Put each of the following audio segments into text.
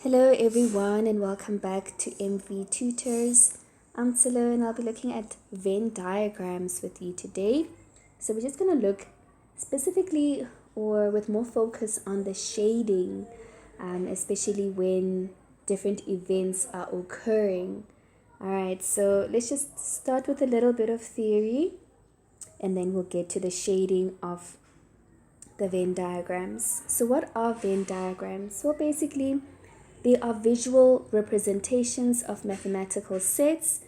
Hello everyone and welcome back to MV Tutors. I'm Tsilo and I'll be looking at Venn diagrams with you today. So we're just going to look specifically or with more focus on the shading, especially when different events are occurring. Alright, so let's just start with a little bit of theory and then we'll get to the shading of the Venn diagrams. So what are Venn diagrams? Well, basically, they are visual representations of mathematical sets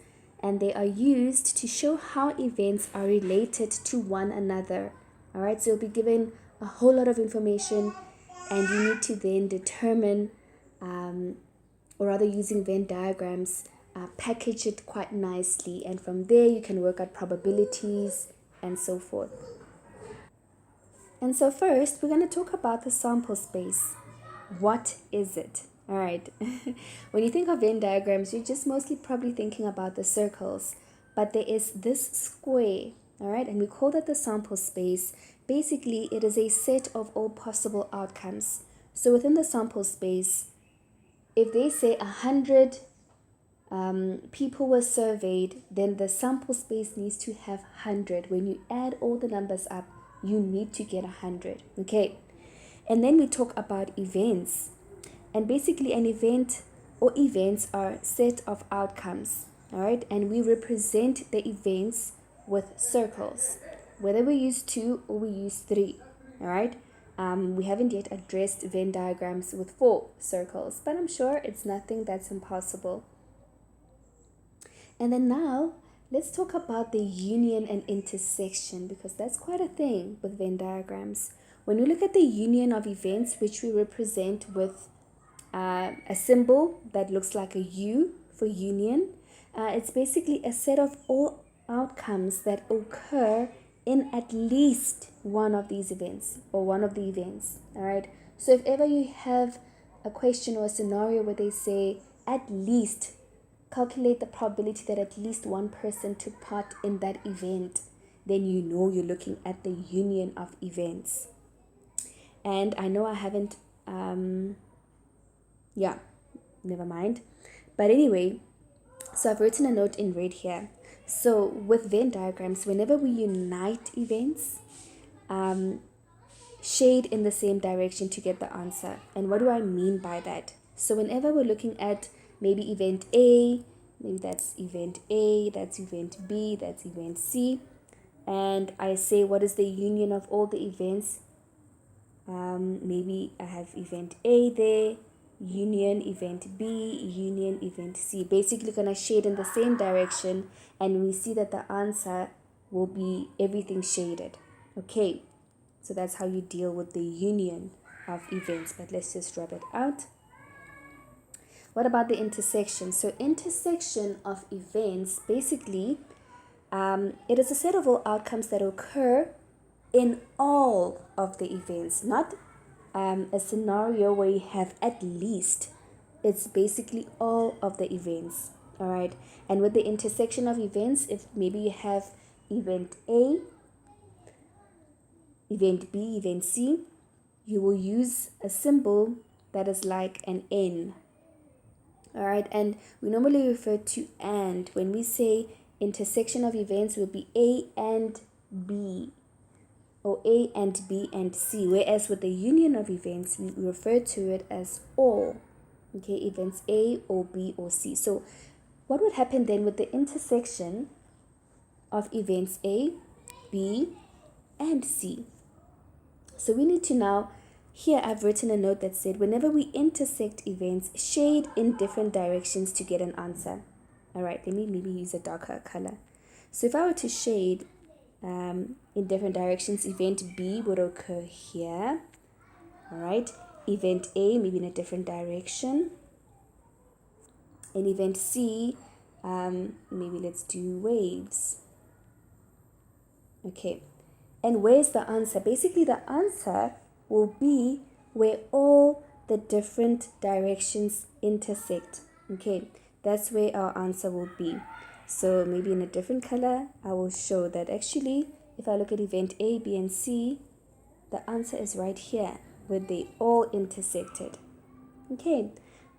and they are used to show how events are related to one another. All right, so you'll be given a whole lot of information and you need to then determine, or rather using Venn diagrams, package it quite nicely. And from there, you can work out probabilities and so forth. And so first, we're going to talk about the sample space. What is it? All right. When you think of Venn diagrams, you're just mostly probably thinking about the circles. But there is this square, all right? And we call that the sample space. Basically, it is a set of all possible outcomes. So within the sample space, if they say 100 people were surveyed, then the sample space needs to have 100. When you add all the numbers up, you need to get 100. Okay. And then we talk about events. And basically an event or events are a set of outcomes. All right. And we represent the events with circles, whether we use 2 or we use 3. All right. We haven't yet addressed Venn diagrams with 4 circles, but I'm sure it's nothing that's impossible. And then now let's talk about the union and intersection, because that's quite a thing with Venn diagrams. When we look at the union of events, which we represent with a symbol that looks like a U for union, it's basically a set of all outcomes that occur in at least one of these events or one of the events. All right. So if ever you have a question or a scenario where they say at least calculate the probability that at least one person took part in that event, then you know you're looking at the union of events. And I know I haven't, never mind. But anyway, so I've written a note in red here. So with Venn diagrams, whenever we unite events, shade in the same direction to get the answer. And what do I mean by that? So whenever we're looking at maybe event A, maybe that's event A, that's event B, that's event C, and I say what is the union of all the events? Maybe I have event A there, union event B, union event C. Basically gonna shade in the same direction, and we see that the answer will be everything shaded. Okay, so that's how you deal with the union of events. But let's just rub it out. What about the intersection? So intersection of events, basically, it is a set of all outcomes that occur in all of the events, not a scenario where you have at least. It's basically all of the events. All right. And with the intersection of events, if maybe you have event A, event B, event C, you will use a symbol that is like an N. All right. And we normally refer to and. When we say intersection of events, will be A and B, or A and B and C, whereas with the union of events, we refer to it as or. Okay, events A or B or C. So what would happen then with the intersection of events A, B, and C? So we need to now, here I've written a note that said, whenever we intersect events, shade in different directions to get an answer. All right, let me maybe use a darker color. So if I were to shade in different directions, event B would occur here. All right, event A maybe in a different direction, and event C, maybe let's do waves. Okay, and where's the answer? Basically the answer will be where all the different directions intersect. Okay, that's where our answer will be. So maybe in a different color, I will show that actually, if I look at event A, B, and C, the answer is right here, where they all intersected. Okay,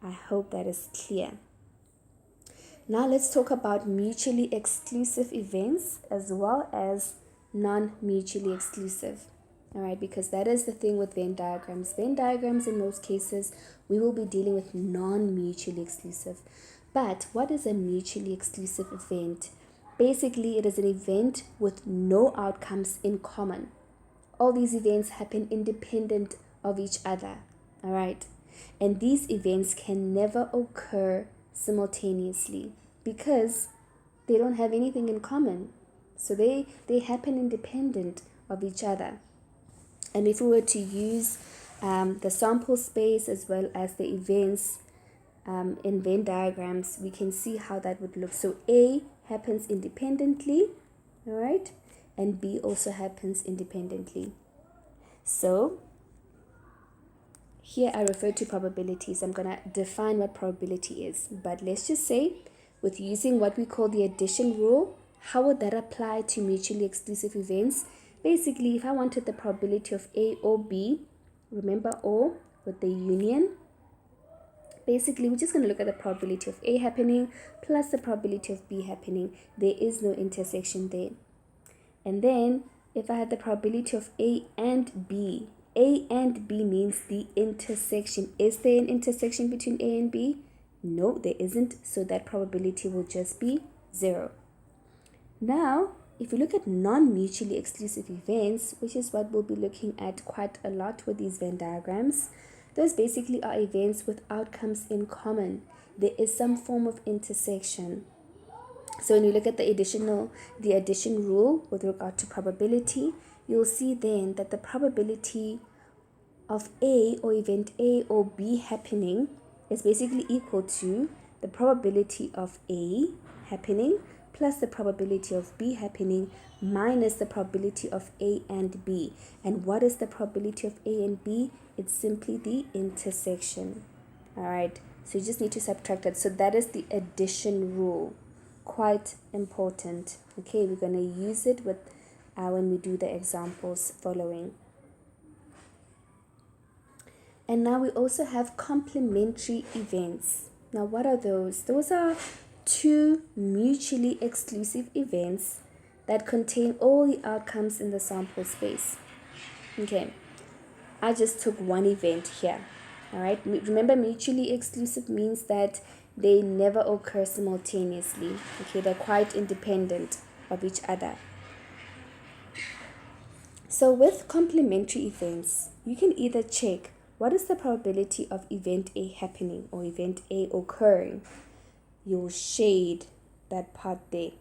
I hope that is clear. Now let's talk about mutually exclusive events as well as non-mutually exclusive. All right, because that is the thing with Venn diagrams. Venn diagrams, in most cases, we will be dealing with non-mutually exclusive. But what is a mutually exclusive event? Basically, it is an event with no outcomes in common. All these events happen independent of each other. All right, and these events can never occur simultaneously because they don't have anything in common. So they happen independent of each other. And if we were to use the sample space as well as the events in Venn diagrams, we can see how that would look. So A happens independently, all right, and B also happens independently. So here I refer to probabilities. I'm going to define what probability is. But let's just say, with using what we call the addition rule, how would that apply to mutually exclusive events? Basically, if I wanted the probability of A or B, remember O with the union. Basically, we're just going to look at the probability of A happening plus the probability of B happening. There is no intersection there. And then, if I had the probability of A and B means the intersection. Is there an intersection between A and B? No, there isn't. So that probability will just be 0. Now, if you look at non-mutually exclusive events, which is what we'll be looking at quite a lot with these Venn diagrams, those basically are events with outcomes in common. There is some form of intersection. So when you look at the addition rule with regard to probability, you'll see then that the probability of A or event A or B happening is basically equal to the probability of A happening plus the probability of B happening minus the probability of A and B. And what is the probability of A and B? It's simply the intersection. All right, so you just need to subtract it. So that is the addition rule. Quite important. Okay, we're going to use it with when we do the examples following. And now we also have complementary events. Now what are those? Those are two mutually exclusive events that contain all the outcomes in the sample space. Okay, I just took one event here. All right, remember, mutually exclusive means that they never occur simultaneously. Okay, they're quite independent of each other. So with complementary events, you can either check what is the probability of event A happening or event A occurring. You'll shade that part there.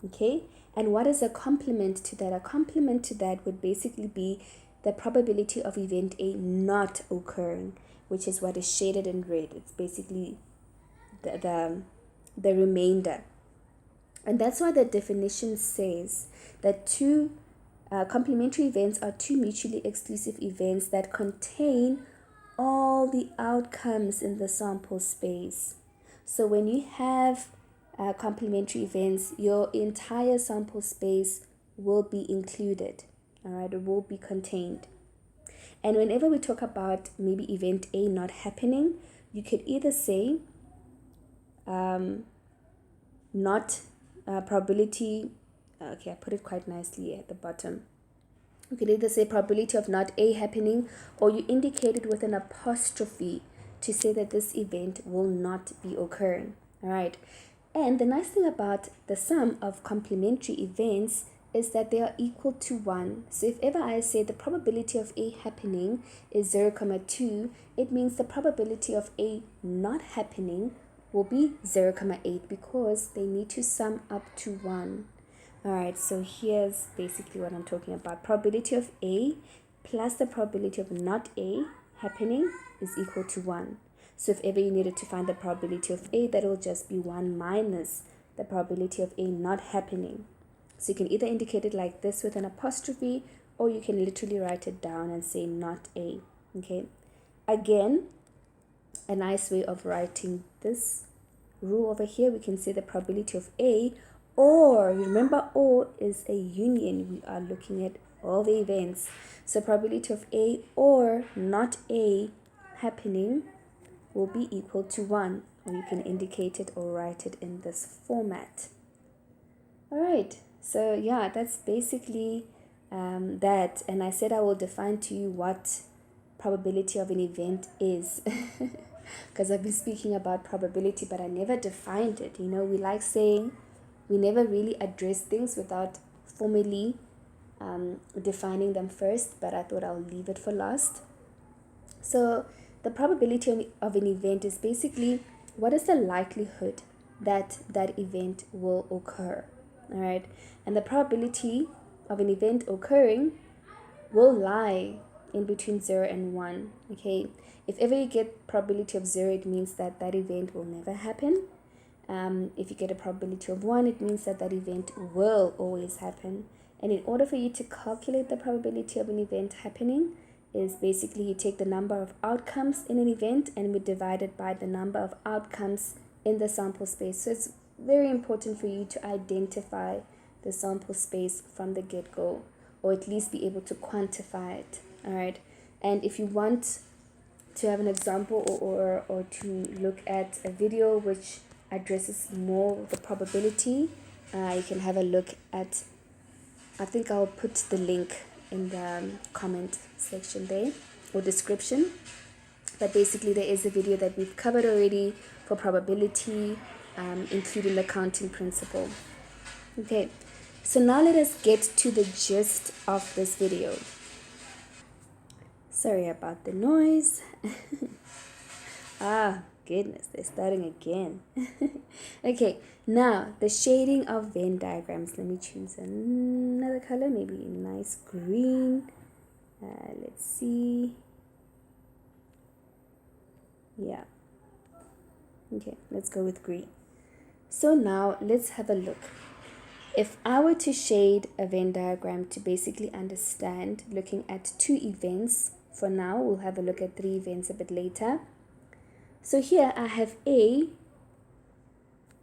Okay, and what is a complement to that? A complement to that would basically be the probability of event A not occurring, which is what is shaded in red. It's basically the remainder. And that's why the definition says that two complementary events are two mutually exclusive events that contain all the outcomes in the sample space. So when you have complementary events, your entire sample space will be included. All right, it will be contained. And whenever we talk about maybe event A not happening, you could either say probability, okay, I put it quite nicely at the bottom. You could either say probability of not A happening, or you indicate it with an apostrophe to say that this event will not be occurring. All right. And the nice thing about the sum of complementary events is that they are equal to 1. So if ever I say the probability of A happening is 0.2, it means the probability of A not happening will be 0.8 because they need to sum up to 1. All right, so here's basically what I'm talking about. Probability of A plus the probability of not A happening is equal to 1. So if ever you needed to find the probability of A, that will just be 1 minus the probability of A not happening. So you can either indicate it like this with an apostrophe, or you can literally write it down and say not A. Okay. Again, a nice way of writing this rule over here, we can say the probability of A, or remember, or is a union. We are looking at all the events. So probability of A or not A happening will be equal to 1, or you can indicate it or write it in this format. All right, so yeah, that's basically that. And I said I will define to you what probability of an event is, because I've been speaking about probability, but I never defined it. We like saying we never really address things without formally defining them first, but I thought I'll leave it for last. So the probability of an event is basically what is the likelihood that that event will occur. All right, and the probability of an event occurring will lie in between 0 and 1. Okay, if ever you get probability of 0, it means that that event will never happen. If you get a probability of 1, it means that that event will always happen. And in order for you to calculate the probability of an event happening, is basically you take the number of outcomes in an event and we divide it by the number of outcomes in the sample space. So it's very important for you to identify the sample space from the get-go, or at least be able to quantify it. All right, and if you want to have an example or to look at a video which addresses more the probability, you can have a look at, I think I'll put the link in the comment section there, or description. But basically there is a video that we've covered already for probability, including the counting principle. Okay, so now let us get to the gist of this video. Sorry about the noise. Goodness, they're starting again. Okay, now the shading of Venn diagrams. Let me choose another color, maybe a nice green. Let's see. Yeah. Okay, let's go with green. So now let's have a look. If I were to shade a Venn diagram to basically understand, looking at 2 events, for now we'll have a look at 3 events a bit later. So here I have A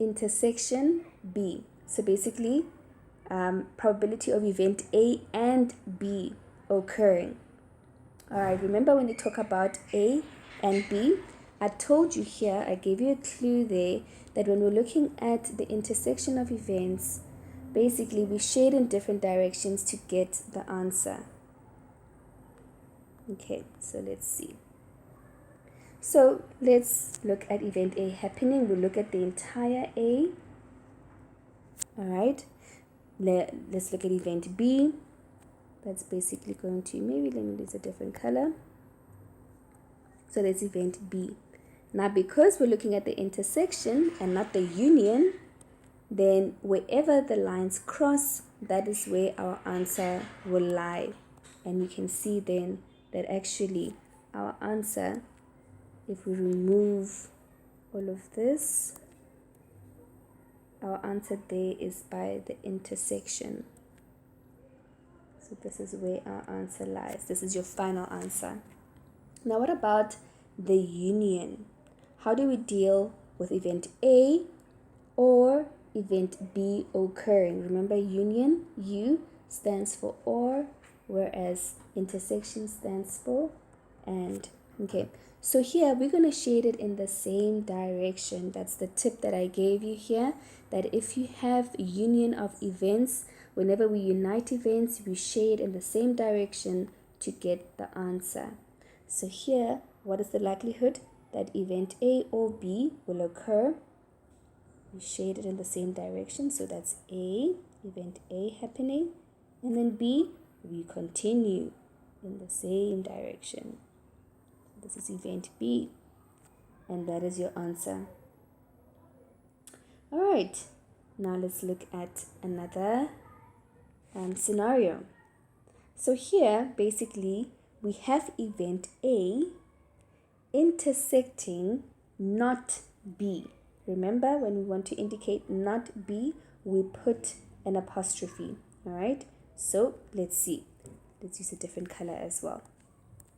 intersection B. So basically probability of event A and B occurring. All right, remember when you talk about A and B, I told you here, I gave you a clue there, that when we're looking at the intersection of events, basically we shade in different directions to get the answer. Okay, so let's see. So let's look at event A happening. We'll look at the entire A. All right, let's look at event B. That's basically going to, maybe let me use a different color. So that's event B. Now because we're looking at the intersection and not the union, then wherever the lines cross, that is where our answer will lie. And we can see then that actually our answer, if we remove all of this, our answer there is by the intersection. So this is where our answer lies. This is your final answer. Now what about the union? How do we deal with event A or event B occurring? Remember, union, U stands for or, whereas intersection stands for and. Okay, so here we're going to shade it in the same direction. That's the tip that I gave you here, that if you have union of events, whenever we unite events, we shade in the same direction to get the answer. So here, what is the likelihood that event A or B will occur? We shade it in the same direction, so that's A, event A happening, and then B, we continue in the same direction. This is event B, and that is your answer. All right, now let's look at another scenario. So here, basically, we have event A intersecting not B. Remember, when we want to indicate not B, we put an apostrophe. All right, so let's see. Let's use a different color as well.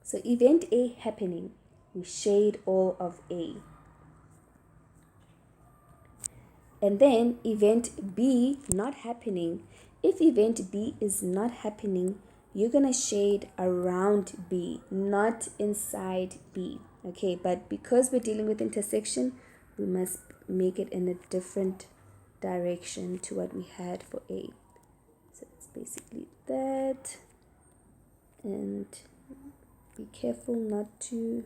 So event A happening, we shade all of A. And then event B not happening. If event B is not happening, you're going to shade around B, not inside B. Okay, but because we're dealing with intersection, we must make it in a different direction to what we had for A. So it's basically that. And be careful not to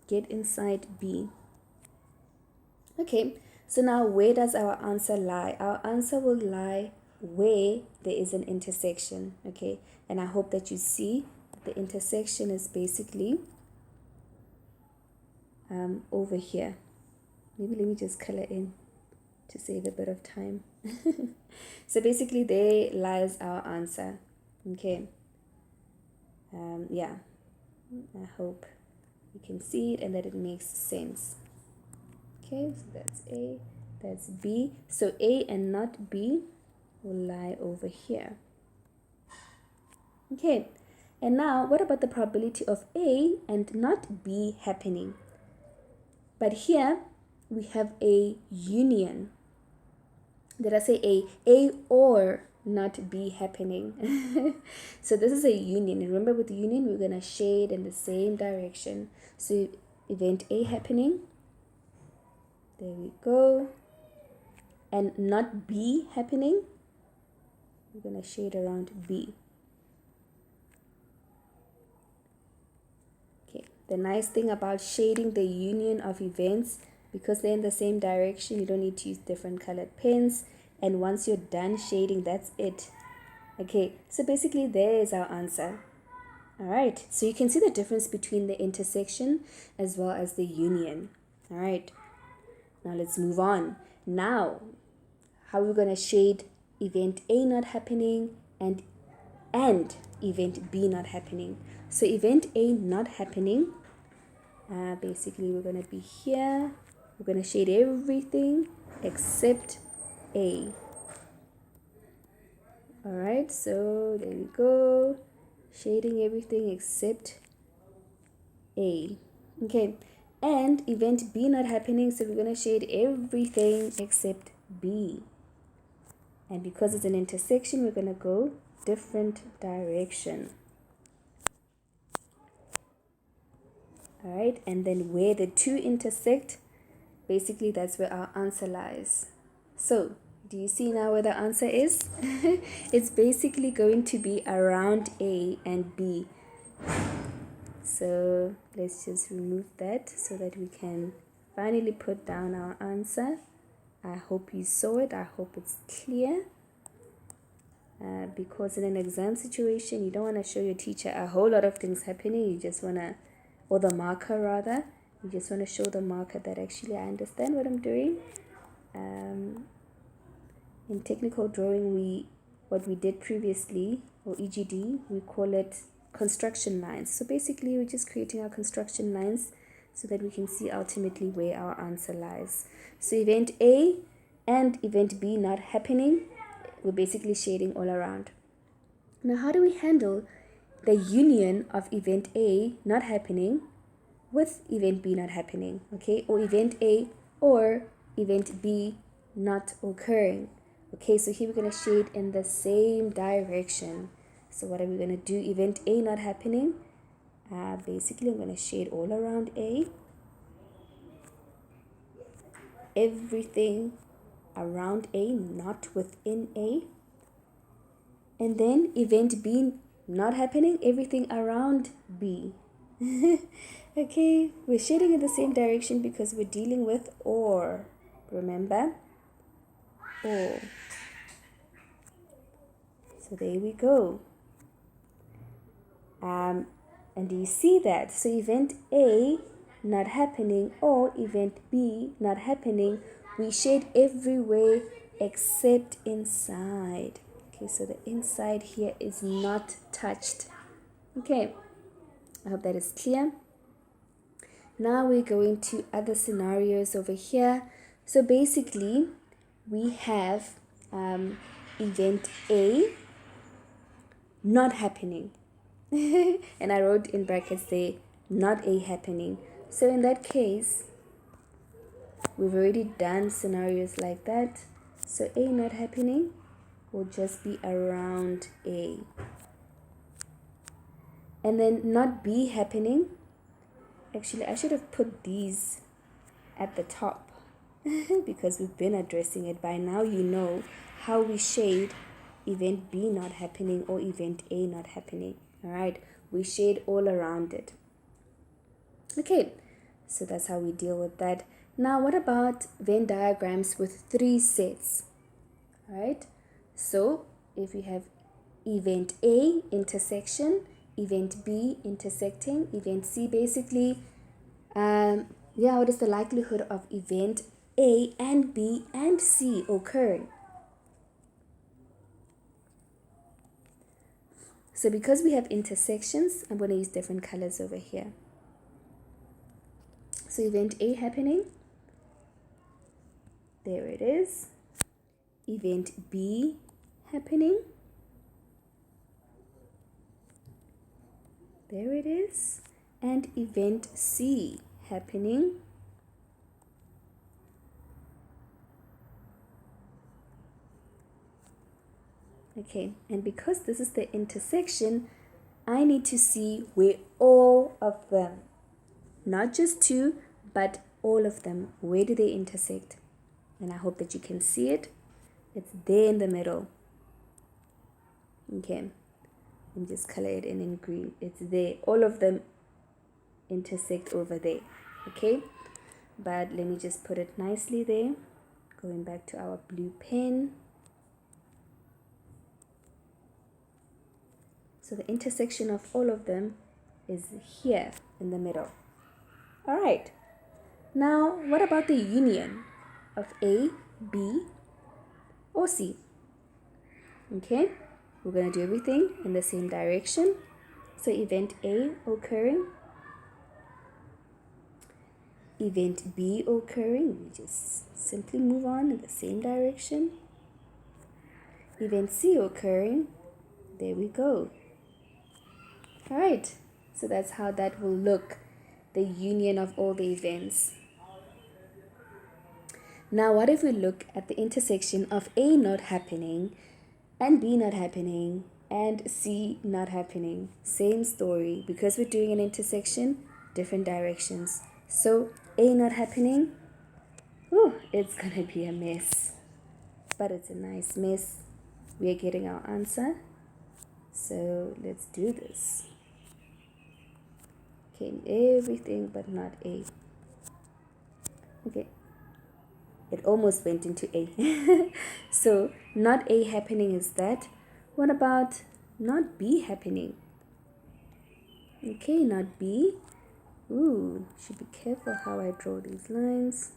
get inside B. Okay, so now where does our answer lie? Our answer will lie where there is an intersection. Okay, and I hope that you see the intersection is basically over here. Maybe let me just color in to save a bit of time. So basically there lies our answer. Okay. Yeah, I hope you can see it and that it makes sense. Okay, so that's A, that's B. So A and not B will lie over here. Okay, and now what about the probability of A and not B happening? But here we have a union. Did I say A or not B happening? So this is a union. And remember, with the union, we're going to shade in the same direction. So event A happening. There we go. And not B happening. We're going to shade around B. Okay. The nice thing about shading the union of events, because they're in the same direction, you don't need to use different colored pens. And once you're done shading, that's it. Okay, so basically there is our answer. All right, so you can see the difference between the intersection as well as the union. All right, now let's move on. Now, how are we going to shade event A not happening and event B not happening? So event A not happening, basically we're going to be here. We're going to shade everything except A. All right, so there we go. Shading everything except A. Okay, and event B not happening, so we're going to shade everything except B. And because it's an intersection, we're going to go different direction. All right, and then where the two intersect, basically that's where our answer lies. So do you see now where the answer is? It's basically going to be around A and B. So let's just remove that so that we can finally put down our answer. I hope you saw it. I hope it's clear. Because in an exam situation, you don't want to show your teacher a whole lot of things happening. You just want to, or the marker rather, you just want to show the marker that actually I understand what I'm doing. In technical drawing, what we did previously, or EGD, we call it construction lines. So basically we're just creating our construction lines so that we can see ultimately where our answer lies. So event A and event B not happening, we're basically shading all around. Now how do we handle the union of event A not happening with event B not happening, okay, or event A or event B not occurring? Okay, so here we're going to shade in the same direction. So what are we going to do? Event A not happening. Basically, I'm going to shade all around A. Everything around A, not within A. And then event B not happening. Everything around B. Okay, we're shading in the same direction because we're dealing with OR. Remember? OR. So there we go. And do you see that? So event A not happening or event B not happening, we shade everywhere except inside. Okay, so the inside here is not touched. Okay, I hope that is clear. Now we're going to other scenarios over here. So basically we have event A not happening. And I wrote in brackets there, not A happening. So in that case, we've already done scenarios like that. So A not happening will just be around A. And then not B happening, Actually, I should have put these at the top because we've been addressing it. By now you know how we shade event B not happening or event A not happening. All right, we shade all around it. Okay, so that's how we deal with that. Now what about Venn diagrams with 3 sets? All right, so if we have event A intersection, event B intersecting, event C, basically what is the likelihood of event A and B and C occurring? So because we have intersections, I'm going to use different colors over here. So event A happening, there it is. Event B happening, there it is. And event C happening, okay, and because this is the intersection, I need to see where all of them, not just 2, but all of them, where do they intersect? And I hope that you can see it. It's there in the middle. Okay, and just color it in green. It's there. All of them intersect over there. Okay, but let me just put it nicely there. Going back to our blue pen. So the intersection of all of them is here in the middle. All right. Now, what about the union of A, B, or C? Okay, we're going to do everything in the same direction. So event A occurring, event B occurring, we just simply move on in the same direction. Event C occurring, there we go. All right, so that's how that will look, the union of all the events. Now, what if we look at the intersection of A not happening and B not happening and C not happening? Same story, because we're doing an intersection, different directions. So A not happening, it's gonna be a mess, but it's a nice mess. We are getting our answer, so let's do this. Okay, everything but not A. Okay, it almost went into A. So not A happening is that. What about not B happening? Okay, not B. Should be careful how I draw these lines.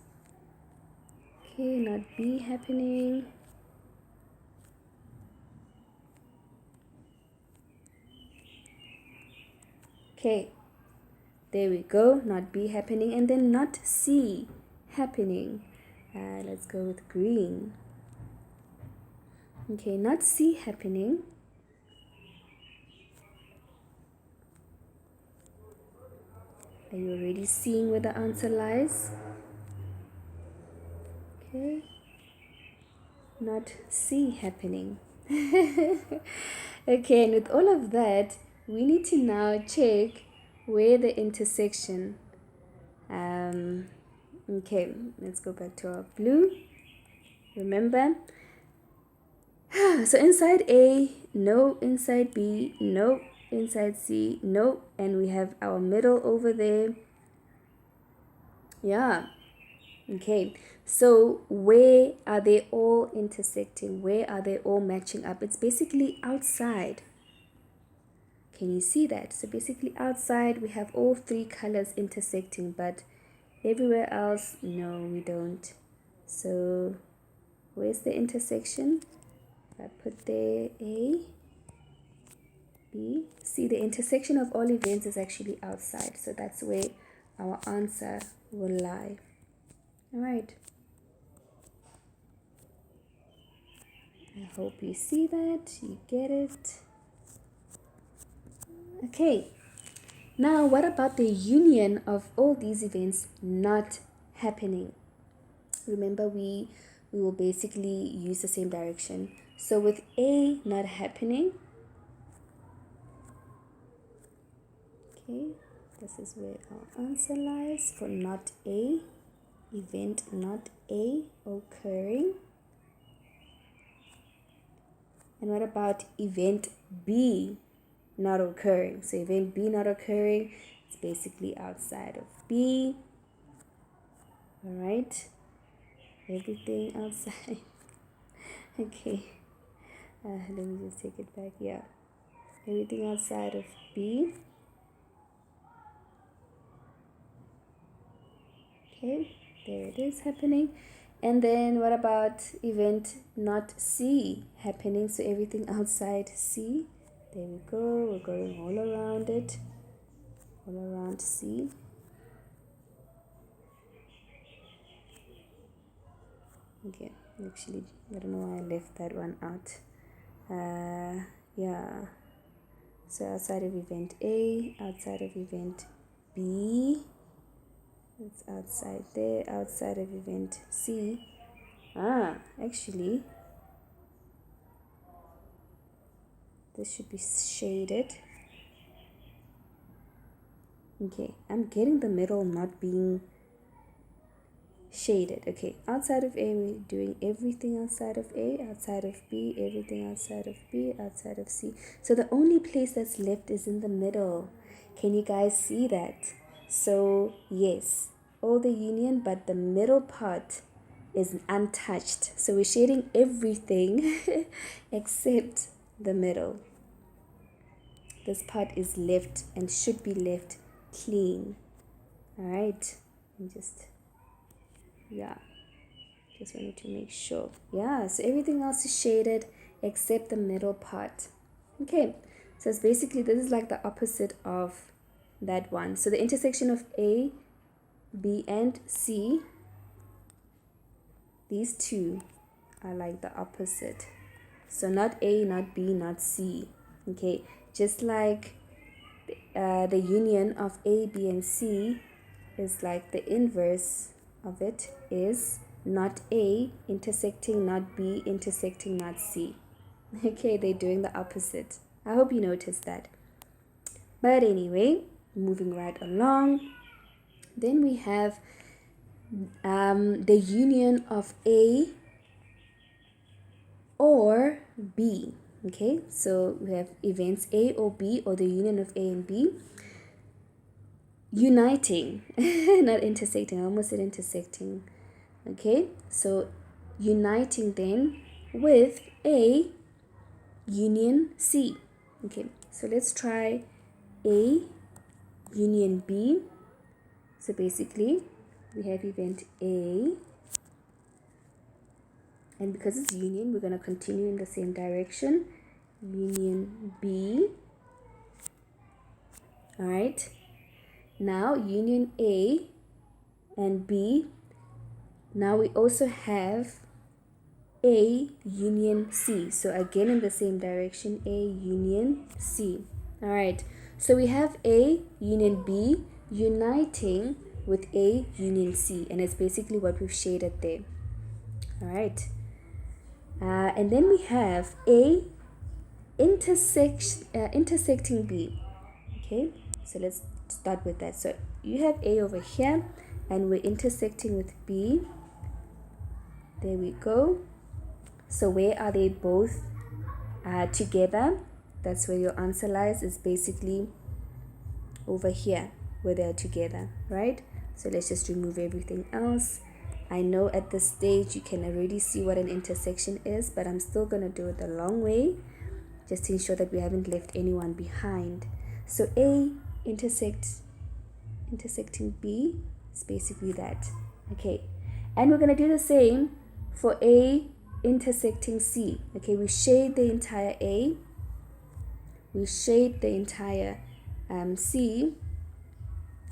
Okay, not B happening. Okay, there we go, not B happening, and then not C happening. Let's go with green. Okay, not C happening. Are you already seeing where the answer lies? Okay, not C happening. Okay, and with all of that, we need to now check where the intersection. Okay, let's go back to our blue. Remember? So inside A, no. Inside B, no. Inside C, no. And we have our middle over there. Yeah. Okay, so where are they all intersecting? Where are they all matching up? It's basically outside. Can you see that? So basically outside we have all 3 colors intersecting, but everywhere else, no, we don't. So where's the intersection? I put there A, B. See, the intersection of all events is actually outside, so that's where our answer will lie. All right. I hope you see that, you get it. Okay, now what about the union of all these events not happening? Remember, we will basically use the same direction. So with A not happening, okay, This is where our answer lies for not A. Event not A occurring. And what about event B not occurring? So event B not occurring, it's basically outside of B. All right. Everything outside. Okay. Let me just take it back. Yeah. Everything outside of B. Okay. There it is happening. And then what about event not C happening? So everything outside C. There we go. We're going all around it. All around C. Okay. Actually, I don't know why I left that one out. Yeah. So outside of event A, outside of event B. It's outside there, outside of event C. Actually, this should be shaded. Okay, I'm getting the middle not being shaded. Okay, outside of A, we're doing everything outside of A, outside of B, everything outside of B, outside of C. So the only place that's left is in the middle. Can you guys see that? So yes, all the union, but the middle part is untouched. So we're shading everything except the middle. This part is left and should be left clean. All right, and just wanted to make sure. Yeah, so everything else is shaded except the middle part. Okay, so it's basically, this is like the opposite of that one. So the intersection of A, B, and C, these two are like the opposite. So not A, not B, not C. Okay, just like the union of A, B, and C is like the inverse of it is not A intersecting not B intersecting not C. Okay, they're doing the opposite. I hope you noticed that. But anyway, moving right along, then we have the union of A or B. Okay, so we have events A or B, or the union of A and B uniting, not intersecting. I almost said intersecting. Okay, so uniting then with A union C. Okay, so let's try A union B. So basically we have event A, and because it's union, we're going to continue in the same direction. Union B. All right, now union A and B. Now we also have A union C. So again in the same direction, A union C. All right, so we have A union B uniting with A union C, and it's basically what we've shaded there. All right, and then we have A intersecting B. Okay, so let's start with that. So you have A over here, and we're intersecting with B. There we go. So where are they both together? That's where your answer lies. Is basically over here where they're together, right? So let's just remove everything else. I know at this stage you can already see what an intersection is, but I'm still going to do it the long way just to ensure that we haven't left anyone behind. So A intersecting B is basically that. Okay, and we're going to do the same for A intersecting C. Okay, we shade the entire A, we shade the entire C,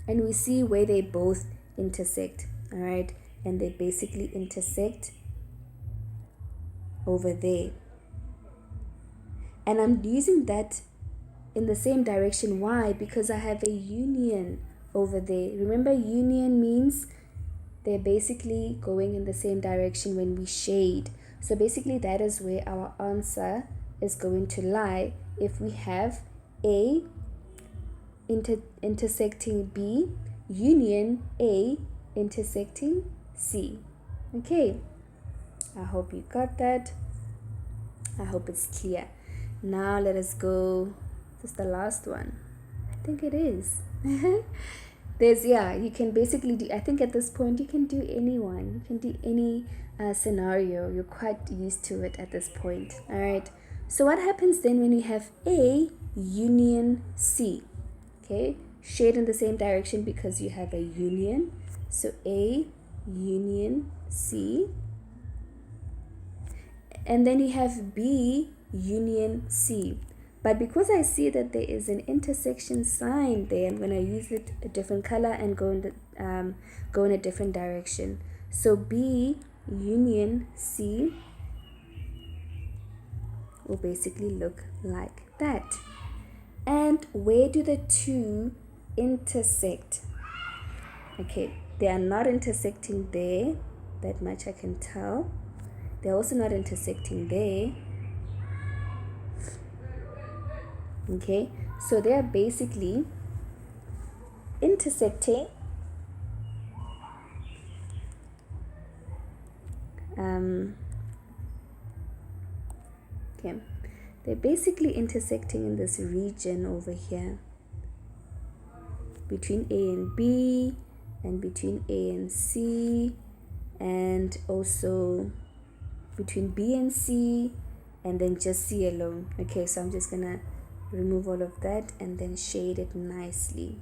and we see where they both intersect. All right, and they basically intersect over there, and I'm using that in the same direction. Why? Because I have a union over there. Remember, union means they're basically going in the same direction when we shade. So basically that is where our answer is going to lie if we have A intersecting B, union A intersecting C. Okay, I hope you got that. I hope it's clear. Now let us go. This is the last one. I think it is. You can basically do, I think at this point you can do anyone. You can do any scenario. You're quite used to it at this point. All right. So what happens then when you have A union C? Okay. Shade in the same direction because you have a union. So A union C. And then you have B union C. But because I see that there is an intersection sign there, I'm going to use it a different color and go in a different direction. So B union C will basically look like that. And where do the two intersect? Okay, they are not intersecting there. That much I can tell. They're also not intersecting there. Okay, so they are basically intersecting okay, they're basically intersecting in this region over here between A and B and between A and C and also between B and C and then just C alone. Okay, so I'm just gonna remove all of that and then shade it nicely.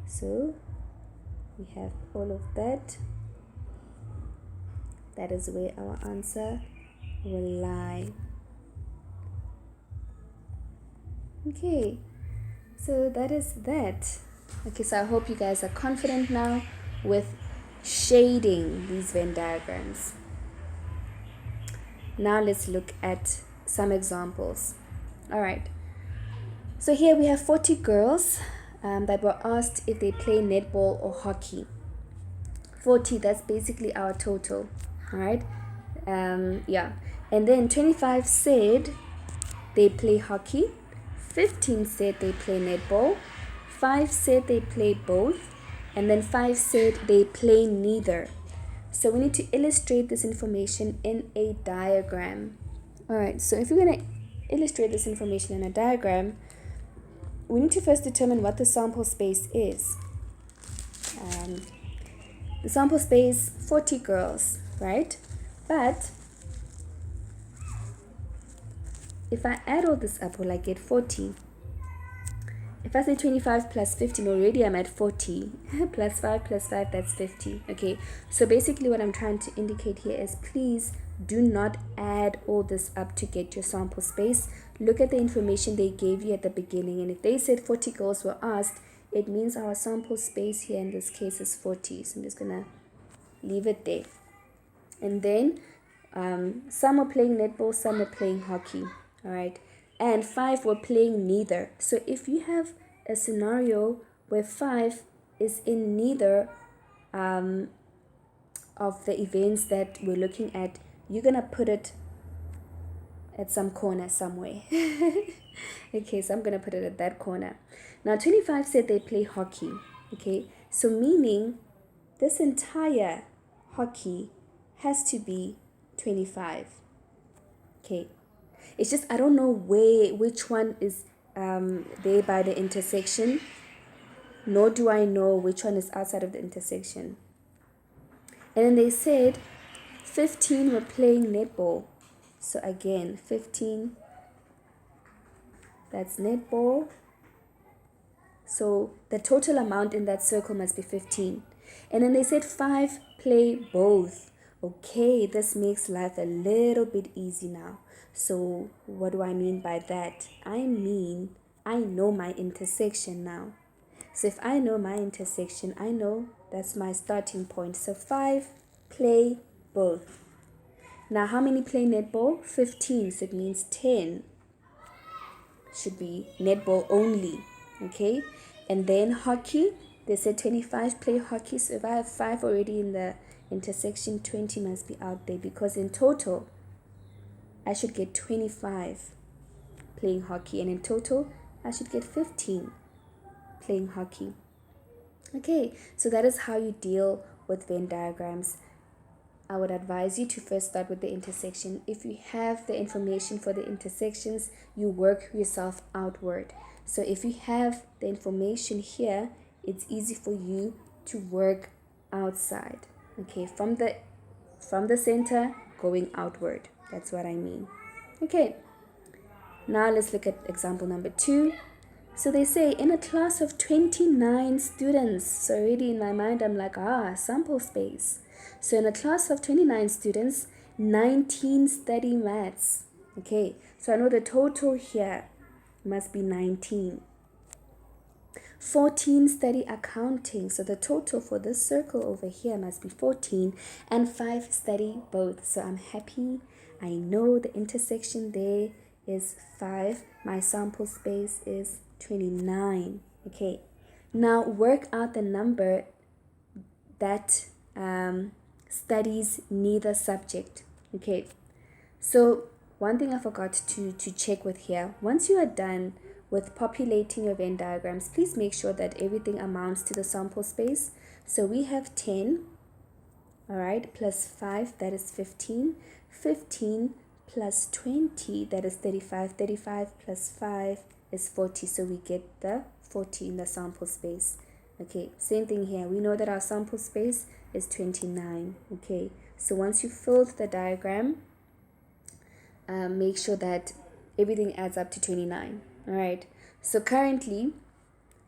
So we have all of that. That is where our answer will lie. Okay, so that is that. Okay, so I hope you guys are confident now with shading these Venn diagrams. Now let's look at some examples. All right, so here we have 40 girls that were asked if they play netball or hockey. 40, that's basically our total. All right, and then 25 said they play hockey, 15 said they play netball, 5 said they play both, and then 5 said they play neither. So we need to illustrate this information in a diagram. All right, so if you're going to illustrate this information in a diagram, we need to first determine what the sample space is. The sample space, 40 girls, right? But if I add all this up, will I get 40? If I say 25 plus 15, already I'm at 40. Plus 5 plus 5, that's 50. Okay, so basically what I'm trying to indicate here is please do not add all this up to get your sample space. Look at the information they gave you at the beginning. And if they said 40 girls were asked, it means our sample space here in this case is 40. So I'm just going to leave it there. And then some were playing netball, some were playing hockey. All right. And 5 were playing neither. So if you have a scenario where 5 is in neither of the events that we're looking at, you're going to put it at some corner somewhere. Okay, so I'm going to put it at that corner. Now, 25 said they play hockey. Okay, so meaning this entire hockey has to be 25. Okay. It's just I don't know which one is there by the intersection, nor do I know which one is outside of the intersection. And then they said 15 were playing netball. So again, 15, that's netball. So the total amount in that circle must be 15. And then they said 5 play both. Okay, this makes life a little bit easy now. So what do I mean by that? I mean, I know my intersection now. So if I know my intersection, I know that's my starting point. So 5 play both. Now how many play netball? 15. So it means 10 should be netball only. Okay. And then hockey, they said 25 play hockey. So if I have 5 already in the intersection, 20 must be out there, because in total I should get 25 playing hockey, and in total I should get 15 playing hockey. Okay, so that is how you deal with Venn diagrams. I would advise you to first start with the intersection. If you have the information for the intersections, you work yourself outward. So if you have the information here, it's easy for you to work outside. Okay, from the center going outward. That's what I mean. Okay, now let's look at example number 2. So they say in a class of 29 students. So already in my mind, I'm like, sample space. So in a class of 29 students, 19 study maths. Okay, so I know the total here must be 19. 14 study accounting. So the total for this circle over here must be 14. And 5 study both. So I'm happy. I know the intersection there is 5. My sample space is 29. Okay, now work out the number that studies neither subject. Okay, so one thing I forgot to check with here, once you are done with populating your Venn diagrams, please make sure that everything amounts to the sample space. So we have 10, all right, plus 5, that is 15. 15 plus 20, that is 35. 35 plus 5 is 40, so we get the 40 in the sample space. Okay, same thing here. We know that our sample space is 29. Okay, so once you filled the diagram, make sure that everything adds up to 29. All right, so currently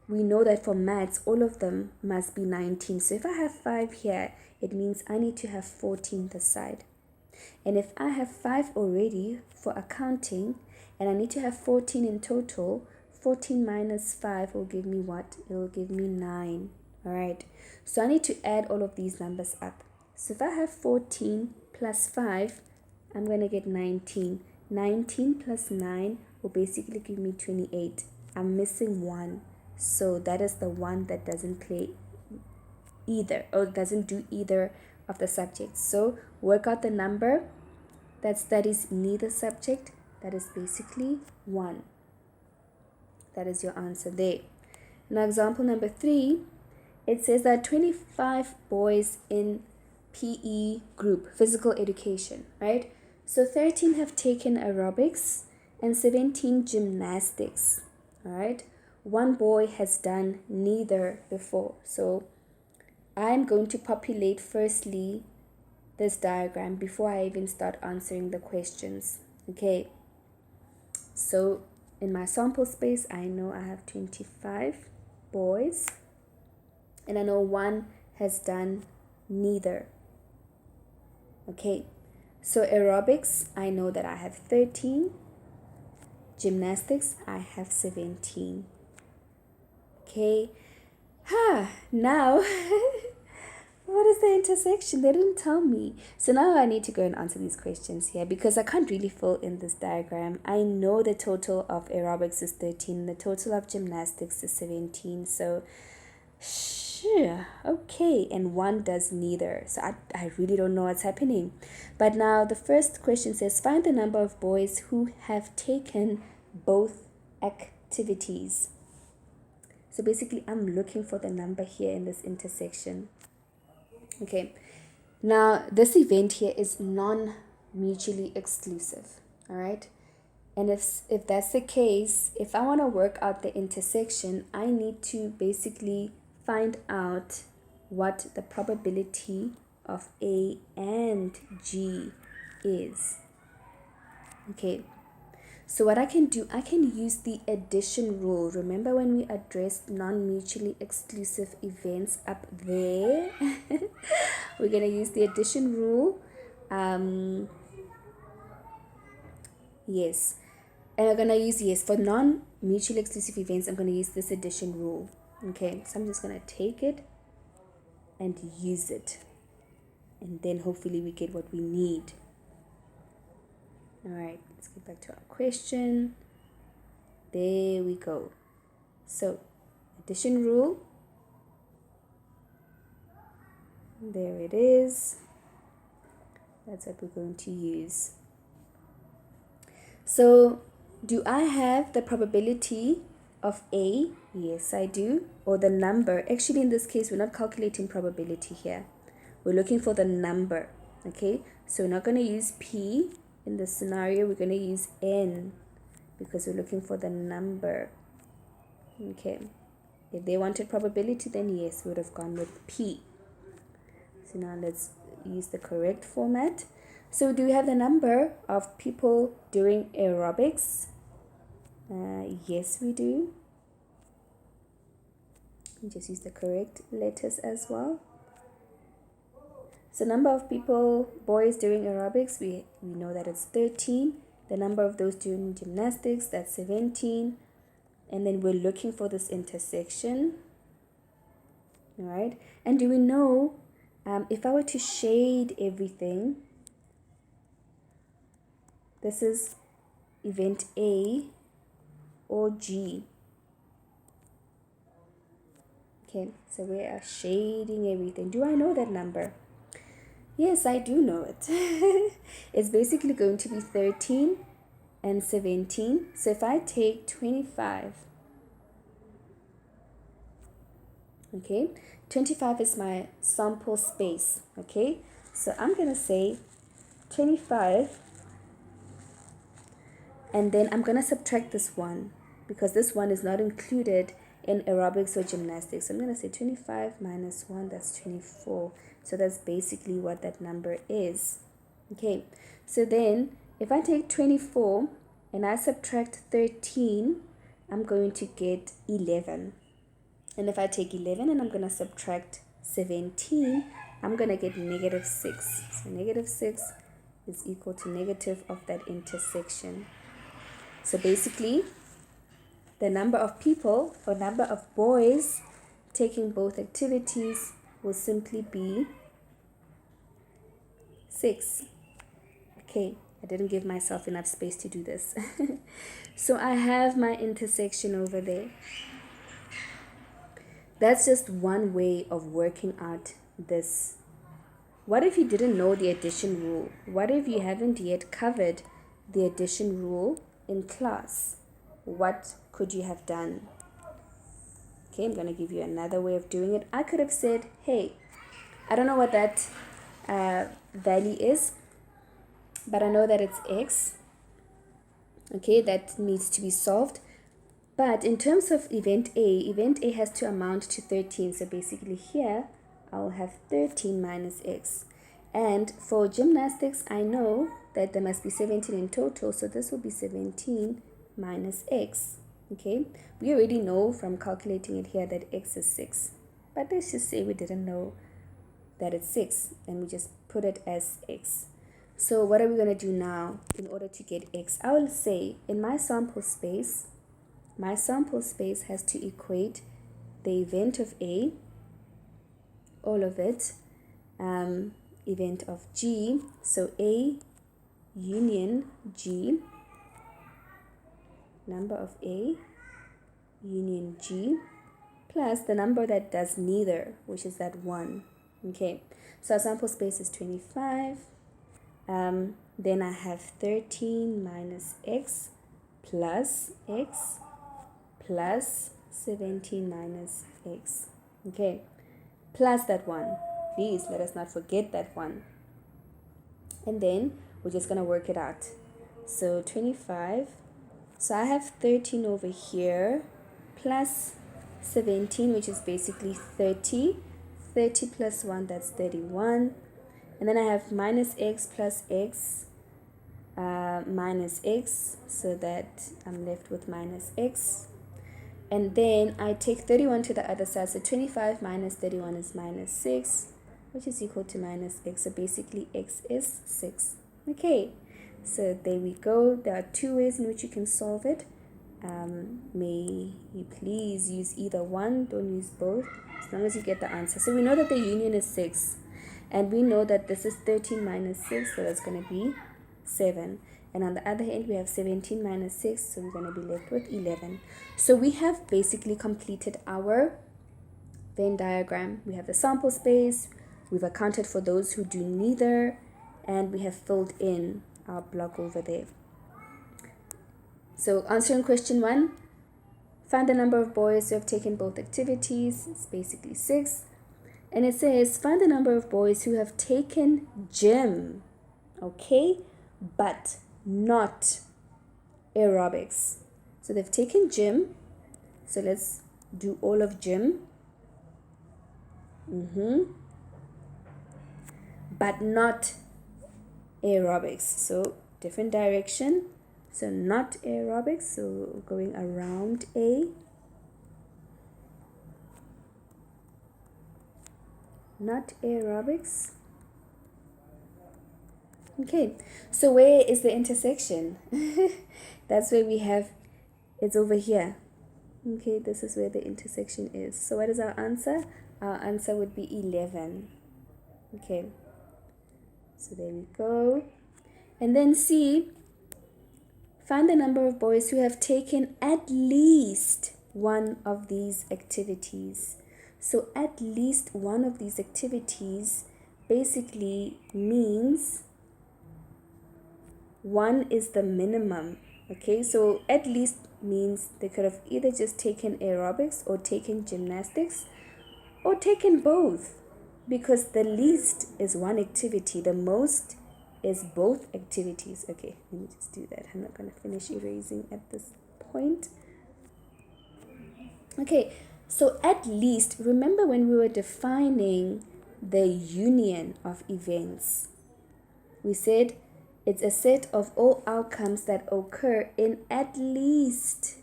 we know that for maths, all of them must be 19. So if I have 5 here, it means I need to have 14 this side. And if I have 5 already for accounting, and I need to have 14 in total, 14 minus 5 will give me what? It will give me 9. All right, so I need to add all of these numbers up. So if I have 14 plus 5, I'm going to get 19. 19 plus 9 will basically give me 28. I'm missing 1. So that is the one that doesn't play either, or doesn't do either of the subjects. So work out the number that studies neither subject. That is basically 1. That is your answer there. Now example number 3, it says that 25 boys in PE group, physical education, right? So 13 have taken aerobics and 17 gymnastics, all right? One boy has done neither before. So I'm going to populate firstly this diagram before I even start answering the questions. Okay, so in my sample space, I know I have 25 boys, and I know one has done neither. Okay, so aerobics, I know that I have 13. Gymnastics, I have 17. Okay, now what is the intersection? They didn't tell me. So now I need to go and answer these questions here because I can't really fill in this diagram. I know the total of aerobics is 13. The total of gymnastics is 17. So, sure. Okay. And one does neither. So I really don't know what's happening. But now the first question says, find the number of boys who have taken both activities. So basically, I'm looking for the number here in this intersection. Okay, now this event here is non-mutually exclusive, all right? And if that's the case, if I want to work out the intersection, I need to basically find out what the probability of A and G is. Okay, so what I can do, I can use the addition rule. Remember when we addressed non-mutually exclusive events up there? We're going to use the addition rule. Yes. And we're going to use, yes, for non-mutually exclusive events, I'm going to use this addition rule. Okay, so I'm just going to take it and use it. And then hopefully we get what we need. All right, let's get back to our question. There we go. So, addition rule. There it is. That's what we're going to use. So, do I have the probability of A? Yes, I do. Or the number. Actually, in this case, we're not calculating probability here. We're looking for the number. Okay, so we're not going to use P in this scenario. We're going to use N because we're looking for the number. Okay, if they wanted probability, then yes, we would have gone with P. So now let's use the correct format. So do we have the number of people doing aerobics? Yes, we do. Just use the correct letters as well. So number of people, boys doing aerobics, we know that it's 13. The number of those doing gymnastics, that's 17. And then we're looking for this intersection. All right. And do we know, if I were to shade everything, this is event A or G. Okay, so we are shading everything. Do I know that number? Yes, I do know it. It's basically going to be 13 and 17. So if I take 25, okay, 25 is my sample space, okay? So I'm going to say 25, and then I'm going to subtract this one because this one is not included in aerobics or gymnastics. So I'm going to say 25 minus 1, that's 24. So that's basically what that number is. Okay, so then if I take 24 and I subtract 13, I'm going to get 11. And if I take 11 and I'm going to subtract 17, I'm going to get negative 6. So negative 6 is equal to negative of that intersection. So basically, the number of people or number of boys taking both activities will simply be 6. Okay, I didn't give myself enough space to do this. So I have my intersection over there. That's just one way of working out this. What if you didn't know the addition rule? What if you haven't yet covered the addition rule in class? What could you have done? Okay, I'm going to give you another way of doing it. I could have said, hey, I don't know what that value is, but I know that it's x. Okay, that needs to be solved. But in terms of event A has to amount to 13. So basically here, I'll have 13 minus x. And for gymnastics, I know that there must be 17 in total. So this will be 17 minus x. Okay, we already know from calculating it here that x is 6. But let's just say we didn't know that it's 6. And we just put it as x. So what are we going to do now in order to get x? I will say in my sample space has to equate the event of A, all of it, event of G, so A union G, number of A union G, plus the number that does neither, which is that 1. Okay, so our sample space is 25. Then I have 13 minus x plus 17 minus x. Okay, plus that 1. Please let us not forget that 1. And then we're just going to work it out. So 25. So I have 13 over here plus 17, which is basically 30. 30 plus 1, that's 31. And then I have minus x plus x minus x, so that I'm left with minus x. And then I take 31 to the other side, so 25 minus 31 is minus 6, which is equal to minus x. So basically x is 6. Okay, so there we go. There are 2 ways in which you can solve it. May you please use either one, don't use both, as long as you get the answer. So we know that the union is 6. And we know that this is 13 minus 6, so that's going to be 7. And on the other hand, we have 17 minus 6, so we're going to be left with 11. So we have basically completed our Venn diagram. We have the sample space, we've accounted for those who do neither, and we have filled in our block over there. So answering question 1, Find the number of boys who have taken both activities. It's basically 6. And it says, find the number of boys who have taken gym, okay, but not aerobics. So they've taken gym. So let's do all of gym. But not aerobics. So different direction. So not aerobics. So going around A. Not aerobics. Okay, so where is the intersection? That's where we have, it's over here. Okay, this is where the intersection is. So what is our answer? Our answer would be 11. Okay, so there we go. And then C, find the number of boys who have taken at least one of these activities. So at least one of these activities basically means 1 is the minimum. Okay, so at least means they could have either just taken aerobics or taken gymnastics or taken both, because the least is one activity, the most is both activities. Okay, let me just do that. I'm not going to finish erasing at this point. Okay, so at least, remember when we were defining the union of events, we said it's a set of all outcomes that occur in at least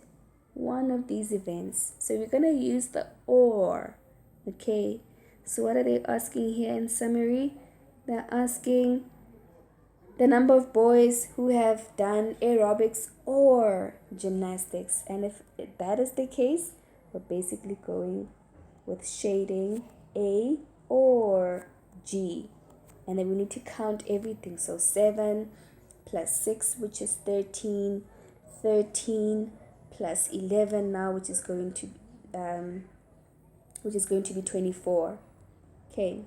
one of these events. So we're going to use the or. Okay, so what are they asking here in summary? They're asking the number of boys who have done aerobics or gymnastics. And if that is the case, we're basically going with shading A or G. And then we need to count everything. So 7 plus 6, which is 13, 13 plus 11 now, which is going to be 24. Okay.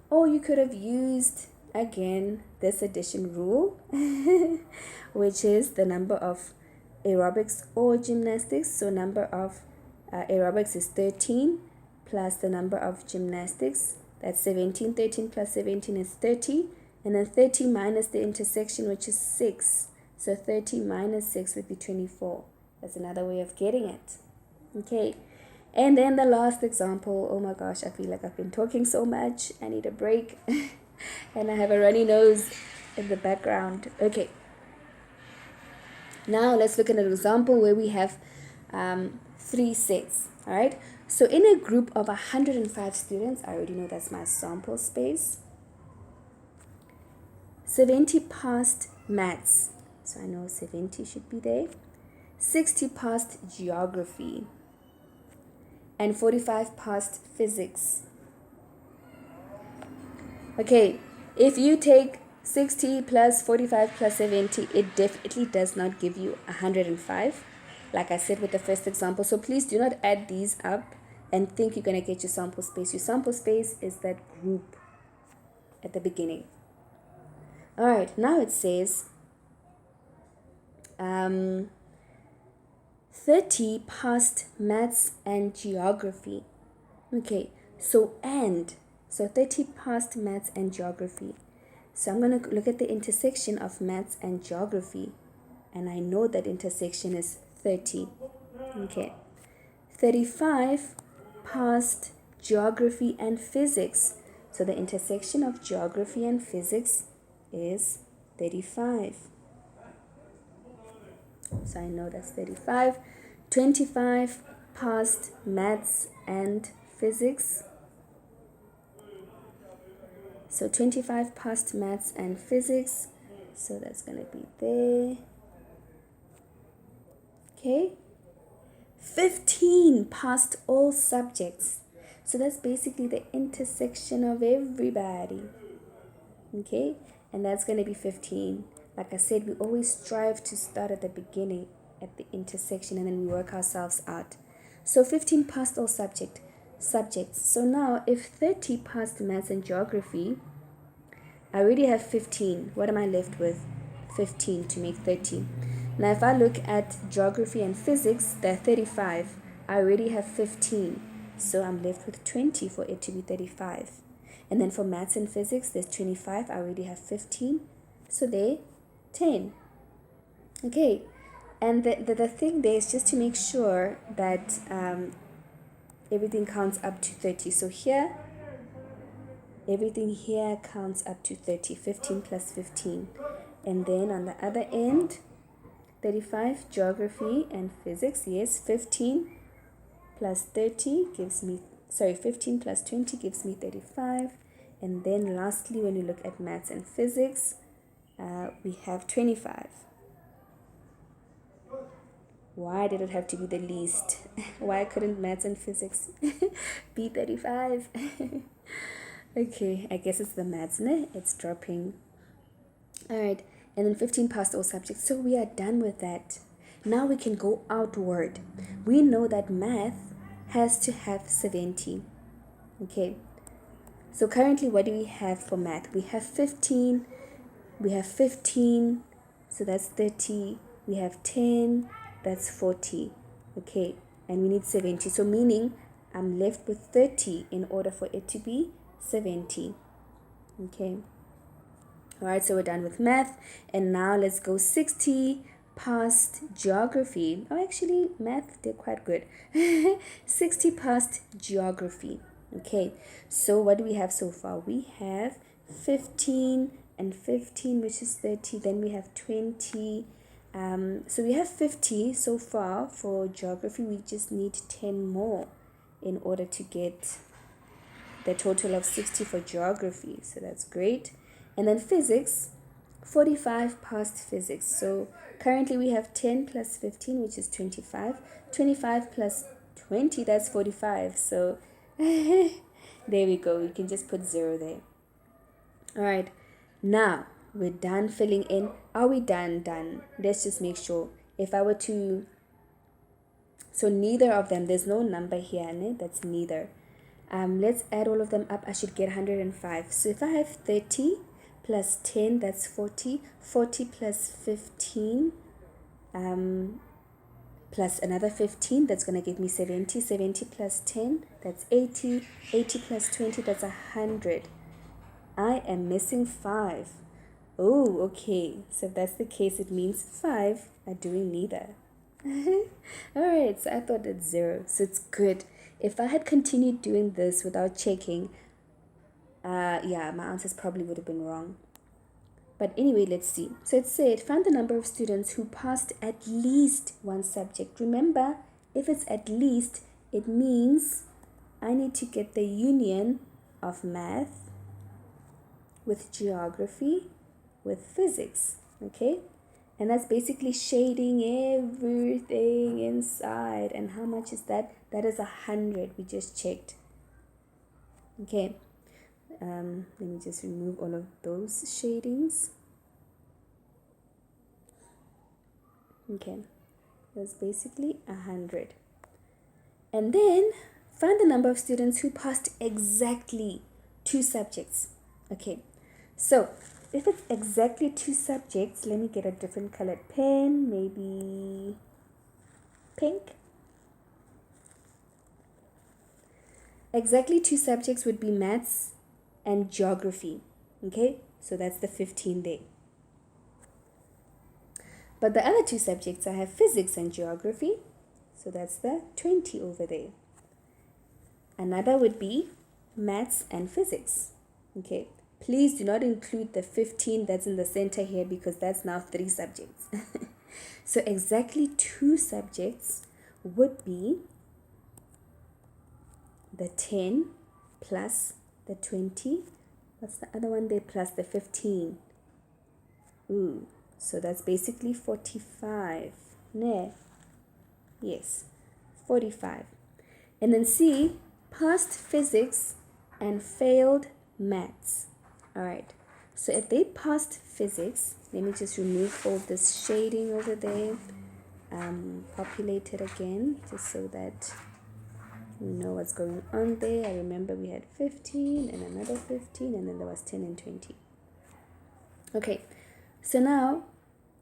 Or you could have used again this addition rule, which is the number of aerobics or gymnastics. So number of aerobics is 13 plus the number of gymnastics, that's 17. 13 plus 17 is 30, and then 30 minus the intersection, which is 6. So 30 minus 6 would be 24. That's another way of getting it. Okay, and then the last example. Oh my gosh, I feel like I've been talking so much. I need a break. And I have a runny nose in the background. Okay, now let's look at an example where we have 3 sets. All right, so in a group of 105 students, I already know that's my sample space. 70 passed maths, so I know 70 should be there. 60 passed geography, and 45 passed physics. Okay, if you take 60 plus 45 plus 70, it definitely does not give you 105, like I said with the first example. So please do not add these up and think you're going to get your sample space. Your sample space is that group at the beginning. All right, now it says 30 passed maths and geography. Okay, so 30 passed maths and geography. So I'm going to look at the intersection of maths and geography, and I know that intersection is 30. Okay, 35 passed geography and physics. So the intersection of geography and physics is 35. So I know that's 35. 25 passed maths and physics. So 25 passed maths and physics. So that's going to be there. Okay. 15 passed all subjects. So that's basically the intersection of everybody. Okay. And that's going to be 15. Like I said, we always strive to start at the beginning, at the intersection, and then we work ourselves out. So 15 passed all subjects. So now if 30 passed maths and geography, I already have 15. What am I left with? 15 to make 30. Now if I look at geography and physics, they're 35. I already have 15. So I'm left with 20 for it to be 35. And then for maths and physics, there's 25. I already have 15. So they're 10. Okay. And the thing there is just to make sure that everything counts up to 30. So here, everything here counts up to 30. 15 plus 15. And then on the other end, 35 geography and physics. Yes, 15 plus 30 gives me, 15 plus 20 gives me 35. And then lastly, when you look at maths and physics, we have 25. Why did it have to be the least? Why couldn't maths and physics be 35? Okay, I guess it's the maths, ne? It's dropping. All right, and then 15 passed all subjects. So we are done with that. Now we can go outward. We know that math has to have 70. Okay, so currently what do we have for math? We have 15, so that's 30. We have 10, that's 40. Okay, and we need 70. So meaning I'm left with 30 in order for it to be 70. Okay. All right, so we're done with math. And now let's go 60 past geography. Oh, actually, math did quite good. 60 past geography. Okay, so what do we have so far? We have 15 and 15, which is 30. Then we have 20. So we have 50 so far for geography. We just need 10 more in order to get the total of 60 for geography. So that's great. And then physics, 45 past physics. So currently we have 10 plus 15, which is 25. 25 plus 20, that's 45. So there we go. You can just put 0 there. All right. Now we're done filling in. Are we done? Done. Let's just make sure. If I were to... So neither of them. There's no number here. Ne? That's neither. Let's add all of them up. I should get 105. So if I have 30 plus 10, that's 40. 40 plus 15, plus another 15, that's going to give me 70. 70 plus 10, that's 80. 80 plus 20, that's 100. I am missing 5. Oh, okay. So if that's the case, it means 5 are doing neither. Alright, so I thought it's 0. So it's good. If I had continued doing this without checking, yeah, my answers probably would have been wrong. But anyway, let's see. So it said, find the number of students who passed at least one subject. Remember, if it's at least, it means I need to get the union of math with geography with physics. Okay? And that's basically shading everything inside. And how much is that? That is 100. We just checked. Okay. Let me just remove all of those shadings. Okay. That's basically 100. And then find the number of students who passed exactly 2 subjects. Okay. So if it's exactly 2 subjects, let me get a different colored pen, maybe pink. Exactly 2 subjects would be maths and geography. Okay, so that's the 15 there. But the other 2 subjects, I have physics and geography, so that's the 20 over there. Another would be maths and physics. Okay, please do not include the 15 that's in the center here because that's now 3 subjects. So exactly 2 subjects would be the 10 plus the 20. What's the other one there? Plus the 15. Ooh, so that's basically 45. Ne? Yes, 45. And then C, passed physics and failed maths. All right, so if they passed physics, let me just remove all this shading over there, populate it again just so that we know what's going on there. I remember we had 15 and another 15 and then there was 10 and 20. Okay, so now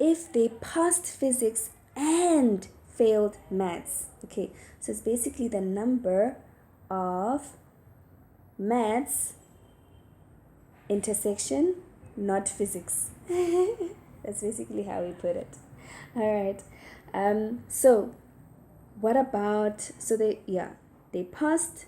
if they passed physics and failed maths. Okay, so it's basically the number of maths intersection, not physics. That's basically how we put it. All right. So what about, so they passed,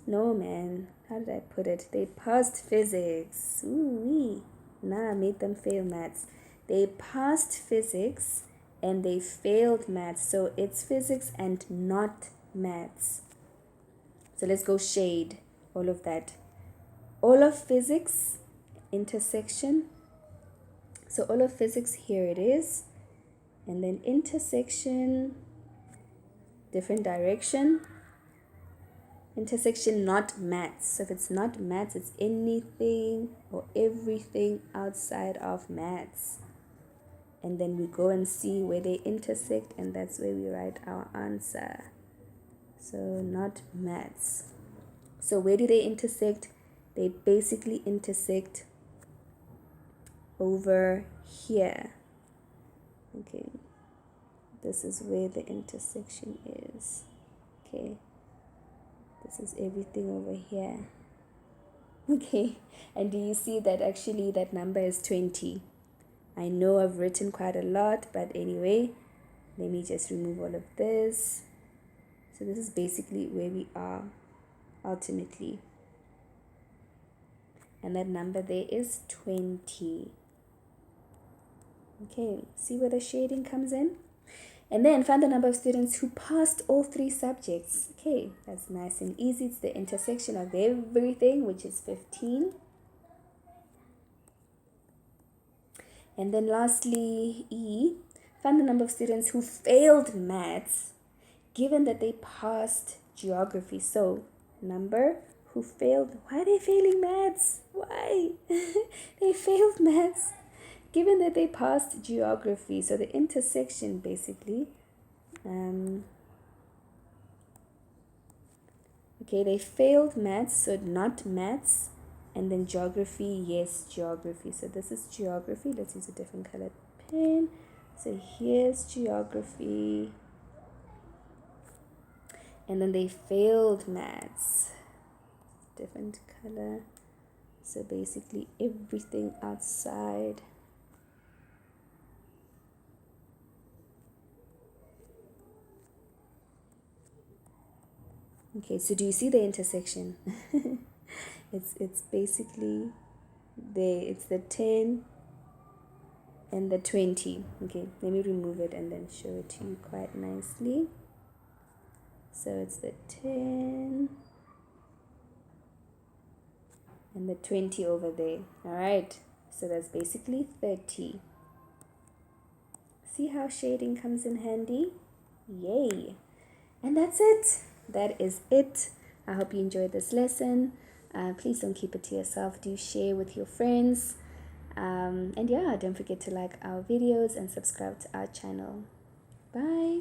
no man, how did I put it? They passed physics. Ooh, nah, I made them fail maths. They passed physics and they failed maths. So it's physics and not maths. So let's go shade all of that. All of physics, intersection. So all of physics, here it is. And then intersection, different direction. Intersection, not maths. So if it's not maths, it's anything or everything outside of maths. And then we go and see where they intersect, and that's where we write our answer. So not maths. So where do they intersect? They basically intersect over here. Okay, this is where the intersection is. Okay, this is everything over here. Okay, and do you see that actually that number is 20? I know I've written quite a lot, but anyway, let me just remove all of this. So this is basically where we are ultimately. And that number there is 20. Okay, see where the shading comes in? And then find the number of students who passed all 3 subjects. Okay, that's nice and easy. It's the intersection of everything, which is 15. And then lastly, E, find the number of students who failed maths, given that they passed geography. So, number who failed. Why are they failing maths? Why? They failed maths, given that they passed geography. So the intersection basically, okay, they failed maths, so not maths, and then geography, yes, geography. So this is geography. Let's use a different colored pen. So here's geography, and then they failed maths, different color. So basically everything outside. Okay, so do you see the intersection? it's basically there. It's the 10 and the 20. Okay, let me remove it and then show it to you quite nicely. So it's the 10 and the 20 over there. All right, so that's basically 30. See how shading comes in handy? Yay! And that's it. That is it. I hope you enjoyed this lesson. Please don't keep it to yourself. Do share with your friends. And yeah, don't forget to like our videos and subscribe to our channel. Bye.